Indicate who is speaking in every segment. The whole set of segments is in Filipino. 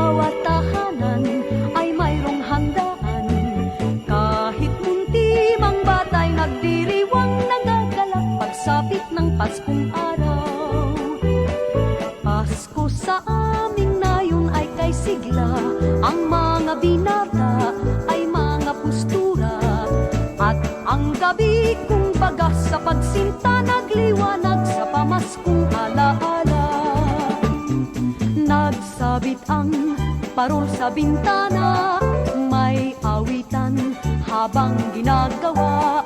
Speaker 1: bawat tahanan ay mayroong handaan. Kahit munti mang batay nagdiriwang nagagalak pagsapit ng Paskong araw. Pasko sa aming nayon ay kay sigla, ang mga binata ay mga postura, at ang gabi kung baga sa pagsinta nagliwanag sa pamaskong alaala. Nagsabit ang parol sa bintana, may awitan habang ginagawa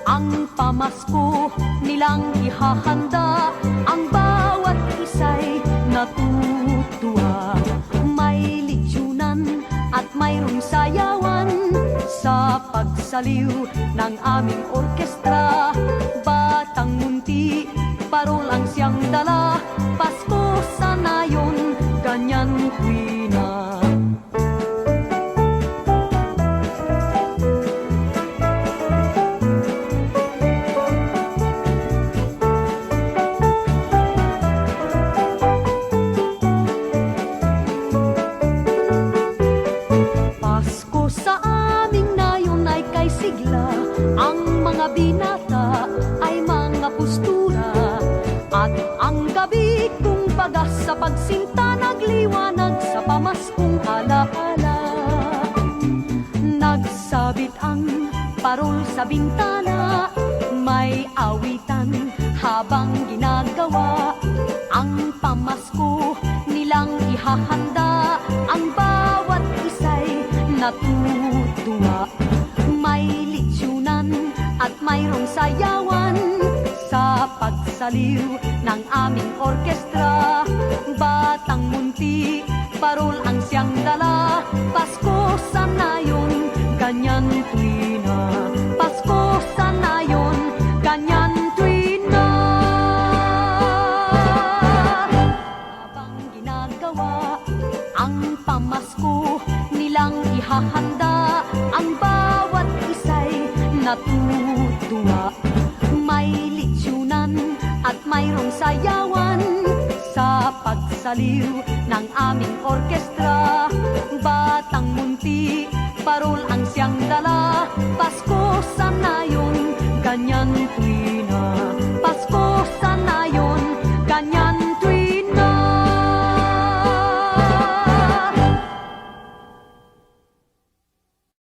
Speaker 1: ang pamasko nilang ihahanda. Ang bawat isa'y natutuwa, may litsunan at mayroong sayawan sa pagsaliw ng aming orkestra. Batang munti, parol ang siyang dala, Pasko sa nayon, ganyan tuwina. Pasko sa aming nayon ay kay sigla, ang mga binata ay mga postura, at ang gabi kung baga sa pagsinta nagliwanag sa pamaskong alaala. Nagsabit ang parol sa bintana, may awitan habang ginagawa ang pamasko nilang ihahanda. Ang bawat isa'y natutuwa, may litsunan at mayroong sayawan sa pagsaliw ng aming orkestra. Batang munti, parol ang siyang dala, Pasko sa nayon, ganyan tuwina. Pasko sa nayon, ganyan tuwina. Habang ginagawa ang pamasko nilang ihahanda, ang bawat isa'y natutuwa, may litsunan at mayroong sayawan sa pagsaliw ng aming orkestra. Batang munti, parol ang siyang dala, Pasko sa nayon, ganyan tuwina.